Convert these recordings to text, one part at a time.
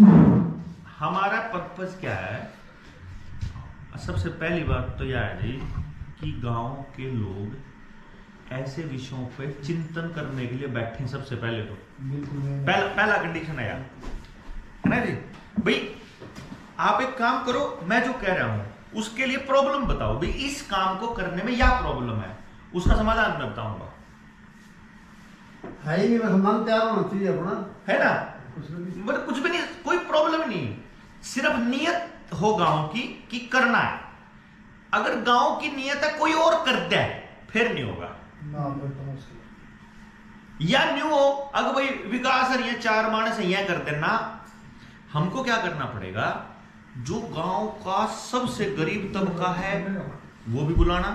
हमारा पर्पस क्या है? सबसे पहली बात तो यह है जी कि गांव के लोग ऐसे विषयों पे चिंतन करने के लिए बैठे। सबसे पहले तो पहला कंडीशन है यार, है ना जी भाई। आप एक काम करो, मैं जो कह रहा हूं उसके लिए प्रॉब्लम बताओ भाई, इस काम को करने में क्या प्रॉब्लम है, उसका समाधान मैं बताऊंगा। है ही बस मन तैयार होना चाहिए अपना, है ना? मतलब कुछ भी नहीं, कोई प्रॉब्लम नहीं, सिर्फ नियत हो गांव की कि करना है। अगर गांव की नियत है कोई और कर दे फिर नहीं होगा या न्यू हो। अगर भाई विकास है, चार मानस है कर देना, हमको क्या करना पड़ेगा? जो गांव का सबसे गरीब तबका है वो भी बुलाना,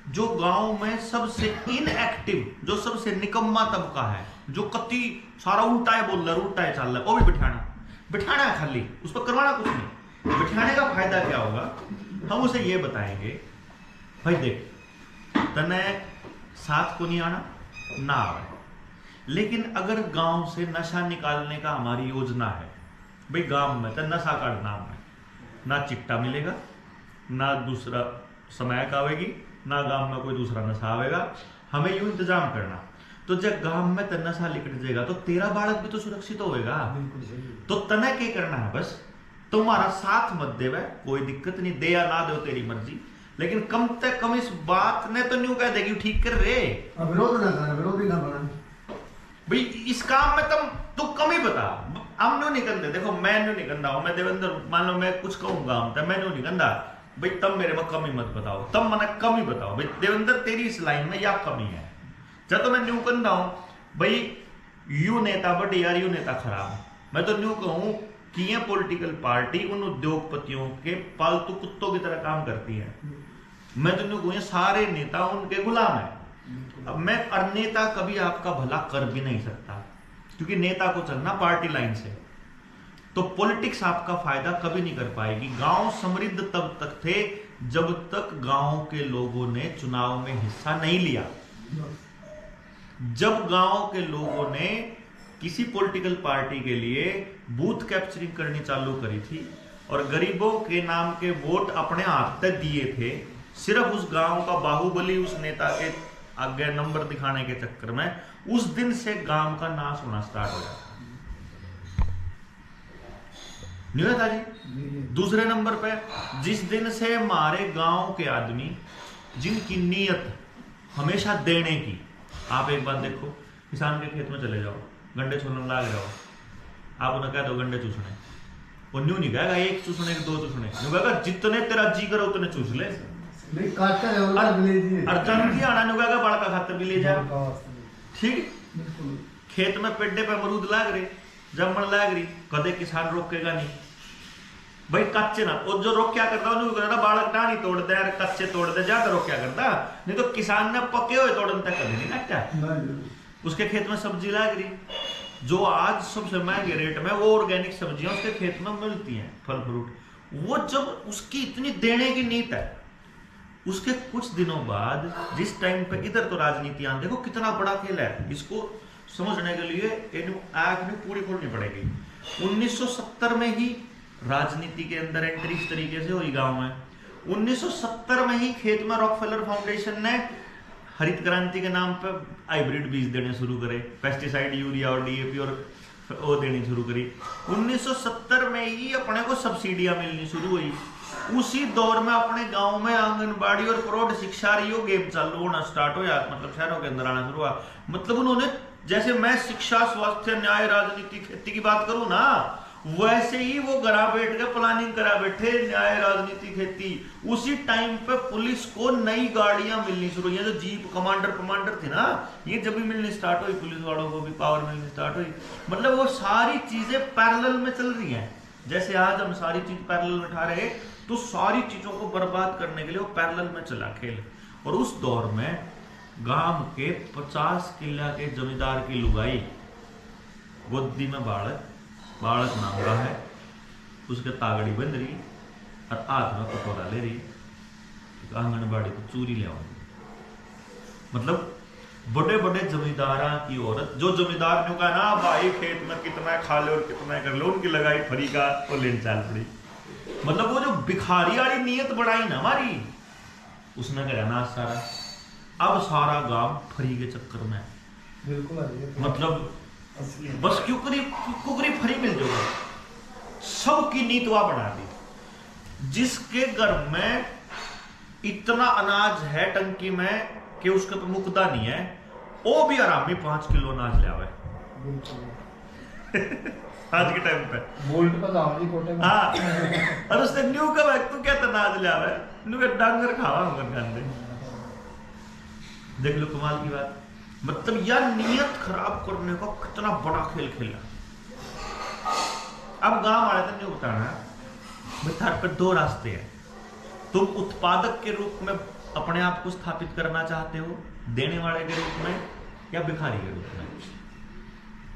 जो गांव में सबसे इनएक्टिव, जो सबसे निकम्मा तबका है, जो कति सारा उल्टा है बोल रहा है, उल्टा है चल रहा है, वो भी बिठाना है खाली, उस पर करवाना कुछ नहीं। बिठाने का फायदा क्या होगा? हम उसे ये बताएंगे भाई देख तने साथ को नहीं आना ना आवे, लेकिन अगर गांव से नशा निकालने का हमारी योजना है भाई, गांव में तो नशा का नाम है, ना चिट्टा मिलेगा, ना दूसरा समय का आवेगी, ना गांव में कोई दूसरा नशा आवेगा, हमें यूं इंतजाम करना। तो जब गांव में तो नशा लिकट जाएगा तो तेरा बालक भी तो सुरक्षित होगा। तो तने क्या करना है? बस तुम्हारा साथ मत देवे, कोई दिक्कत नहीं, दे या ना दो तेरी मर्जी, लेकिन कम से कम इस बात ने तो न्यू कह देगी ठीक कर रहे, विरोध ना करना, विरोधी ना बना भाई इस काम में तू कम ही बता। हम न्यू नहीं करते, देखो मैं न्यू नहीं करता हूं, मैं देवेंद्र मान लो मैं कुछ कहूंगा मैं न्यू नहीं करता भाई, तब मेरे में कमी मत बताओ, तब मैंने कमी बताओ भाई देवेंद्र तेरी इस लाइन में या कमी है। जब तो मैं न्यू करता हूं भाई यू नेता बढ़िया, यू नेता खराब, मैं तो न्यू कहूं कि ये पॉलिटिकल पार्टी उन उद्योगपतियों के पालतू कुत्तों की तरह काम करती है। मैं तो न्यू कहूं ये सारे नेता उनके गुलाम है। अब मैं और नेता कभी आपका भला कर भी नहीं सकता, क्योंकि नेता को चलना पार्टी लाइन से, तो पॉलिटिक्स आपका फायदा कभी नहीं कर पाएगी। गांव समृद्ध तब तक थे जब तक गांव के लोगों ने चुनाव में हिस्सा नहीं लिया। जब गांव के लोगों ने किसी पॉलिटिकल पार्टी के लिए बूथ कैप्चरिंग करनी चालू करी थी और गरीबों के नाम के वोट अपने हाथ तक दिए थे, सिर्फ उस गांव का बाहुबली उस नेता के आगे नंबर दिखाने के चक्कर में, उस दिन से गांव का नाश होना स्टार्ट हो जाता नहीं होता जी। दूसरे नंबर पे जिस दिन से हमारे गांव के आदमी जिनकी नीयत हमेशा देने की, आप एक बात देखो, किसान के खेत में चले जाओ, गंडे छूने लाग जाओ, आप उन्हें कह दो गंडे चूसने, वो न्यू नहीं कहेगा एक चूसने के दो चूसने, न्यू कहेगा जितने तेरा जी करो उतने चूस ले, अर्जन आना न्यू कहेगा बड़ा का खातर भी ले जा। ठीक, खेत में पेड्डे पे अमरूद लाग रहे, जमन लाग रही, कदे किसान रोकेगा नहीं भाई, कच्चे ना, और जो रोक क्या करता है बालक डानी तोड़ दे, कच्चे तोड़ दे, ज्यादा रोक क्या करता, नहीं तो किसान ने पके हुए तोड़न तक कभी नहीं काटा। उसके खेत में सब्जी लाग रही, जो आज सबसे महंगे रेट में वो ऑर्गेनिक सब्जियां उसके खेत में मिलती हैं, फल फ्रूट, वो जब उसकी इतनी देने की नीयत है, उसके कुछ दिनों बाद जिस टाइम पे, इधर तो राजनीति आन देखो कितना बड़ा खेल है, इसको समझने के लिए आंख में पूरी खोलनी पड़ेगी। 1970 में ही राजनीति के अंदर एंट्री इस तरीके से हुई गांव में। 1970 में ही खेत में रॉकफेलर फाउंडेशन ने हरित क्रांति के नाम पर हाइब्रिड बीज देने शुरू करे, पेस्टिसाइड यूरिया और डीएपी और वो देनी शुरू करी। 1970 में ही अपने को सब्सिडियां मिलनी शुरू हुई। उसी दौर में अपने गांव में आंगनबाड़ी और प्रौढ़ शिक्षा रियो गेम चालू होना स्टार्ट हो, मतलब शहरों के अंदर आना शुरू हुआ। मतलब उन्होंने, जैसे मैं शिक्षा, स्वास्थ्य, न्याय, राजनीति, खेती की बात करूं ना, वैसे ही वो घरा बैठ के प्लानिंग करा बैठे, न्याय, राजनीति, खेती। उसी टाइम पे पुलिस को नई गाड़ियां मिलनी शुरू हुई, जो जीप कमांडर थी ना, ये जब भी मिलनी स्टार्ट हुई, पुलिस वालों को भी पावर मिलनी स्टार्ट हुई। मतलब वो सारी चीजें पैरेलल में चल रही हैं। जैसे आज हम सारी चीज पैरेलल में उठा रहे, तो सारी चीजों को बर्बाद करने के लिए वो पैरेलल में चला खेल। और उस दौर में गांव के 50 किला के जमींदार की लुगाई, गोदी में बालक नाम का है, उसके तागड़ी बंध रही और हाथ में कटोरा ले रही, आंगनबाड़ी को चूरी ले। मतलब बड़े बड़े जमींदारा की औरत, जो जमींदार ने कहा ना भाई खेत में कितना खा ले और कितना कर लो, उनकी लगाई फरी का और लेन चाल पड़ी। मतलब वो जो भिखारी वाली नीयत बढ़ाई ना हमारी, उसने कहा ना सारा, अब सारा गांव फरी के चक्कर में, बिल्कुल मतलब बस कुकरी फरी मिल जाएगा, सबकी नीतवा बना दी। जिसके घर में इतना अनाज है टंकी में कि उसके तो मुकदा नहीं है, वो भी आराम में 5 किलो अनाज ले आवे आज के टाइम पे बोल्ट पर जाओ जी कोटे में। हाँ, और उसने न्यू का वक्त तो क्या अनाज ले आवे, न्यू के डांगर खावा मगर खाने। देख लो कमाल की बात, मतलब यार नियत खराब करने का कितना बड़ा खेल खेला। अब गांव वाले तो नहीं बताना, थार पर 2 रास्ते हैं। तुम उत्पादक के रूप में अपने आप को स्थापित करना चाहते हो, देने वाले के रूप में, या भिखारी के रूप में।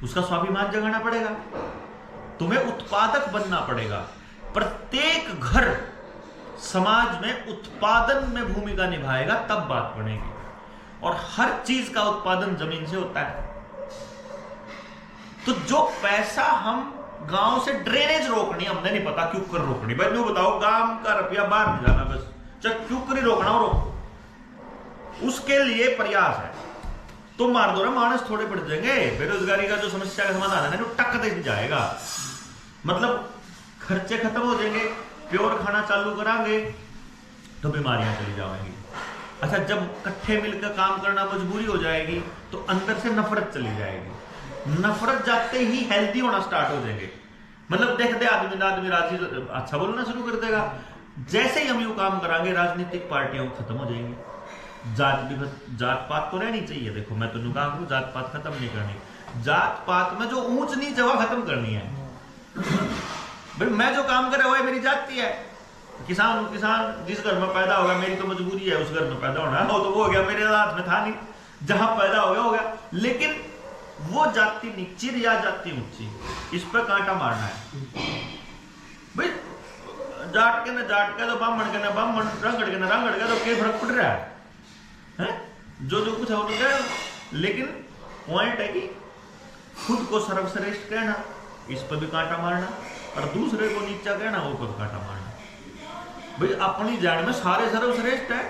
उसका स्वाभिमान जगाना पड़ेगा, तुम्हें उत्पादक बनना पड़ेगा। प्रत्येक घर समाज में उत्पादन में भूमिका निभाएगा तब बात बनेगी, और हर चीज का उत्पादन जमीन से होता है। तो जो पैसा हम गांव से ड्रेनेज रोकनी, हमने नहीं पता क्यों कर रोकनी, भाई नो बताओ, गांव का रुपया बाहर नहीं जाना, बस चाहे क्यों कर रोकना हो रोको, उसके लिए प्रयास है। तो मार दो ना, मानस थोड़े बढ़ जाएंगे, बेरोजगारी का जो समस्या का समाधान है ना टक दे जाएगा, मतलब खर्चे खत्म हो जाएंगे, प्योर खाना चालू करांगे तो बीमारियां चली जाएंगी। अच्छा, जब इकट्ठे मिलकर काम करना मजबूरी हो जाएगी तो अंदर से नफरत चली जाएगी, नफरत जाते ही हेल्दी होना स्टार्ट हो जाएंगे। मतलब देख दे आदमी राजी अच्छा बोलना शुरू कर देगा। जैसे ही हम यूं काम करांगे राजनीतिक पार्टियां खत्म हो जाएंगी, जात पात तो रहनी चाहिए। देखो मैं तो कहा हूं जात पात खत्म नहीं करनी, जात पात में जो ऊंच नीच है खत्म करनी है। भाई मैं जो काम करे वो मेरी जाति है, किसान जिस घर में पैदा होगा, मेरी तो मजबूरी है उस घर में पैदा होना, तो वो हो गया, मेरे हाथ में था नहीं, जहां पैदा हो गया। लेकिन वो जाति नीची या जाति ऊंची, इस पर कांटा मारना है। भाई जाट के ना जाट का, तो ब्राह्मण के ना ब्राह्मण, रंगड़ के ना रंगड़ का, तो क्या फर्क पड़ रहा है? जो कुछ है वो तो क्या। लेकिन पॉइंट है कि खुद को सर्वश्रेष्ठ कहना, इस पर भी कांटा मारना, और दूसरे को नीचा कहना, वो पर कांटा मारना। भाई अपनी जान में सारे सर्वश्रेष्ठ है।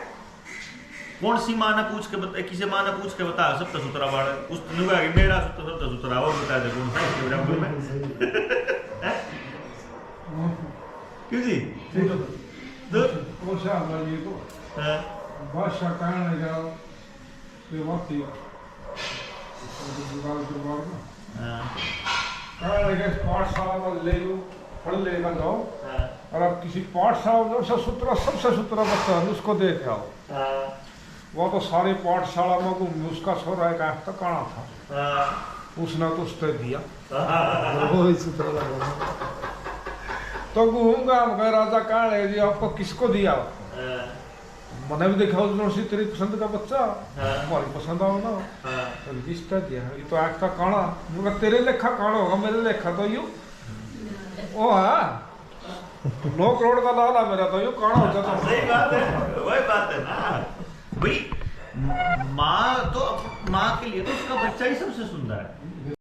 कौन सी माँ ने पूछ के बता, किसी माँ ने पूछ के बता सब सुतरा बाढ़, उस मेरा सब सुतरा, और बता दे कौन सा इसके बराबर में क्यों जी? तो भाषा कहने जाओ पाठशाला में ले लो, पढ़ लेगा जाओ, और अब किसी पाठशाला में सबसे सुतरा बच्चा है उसको देख आओ, वो तो सारी पाठशाला में घूम, उसका छोरा एक आँख तक काना था, उसने तो उसने दिया तो घूमगा राजा कहाँ है जी, आपको किसको दिया? मैंने भी देखा उस तेरी पसंद का बच्चा, हमारी पसंद आओ ना, तो किसका दिया? ये तो आँख का काना, मगर तेरे लेखा काना होगा, मेरे लेखा तो यूं ओ है 9 करोड़ का लाला, मेरा तो यूं काना हो जाता। सही बात है, वही बात है ना भाई। माँ के लिए तो उसका बच्चा ही सबसे सुंदर है।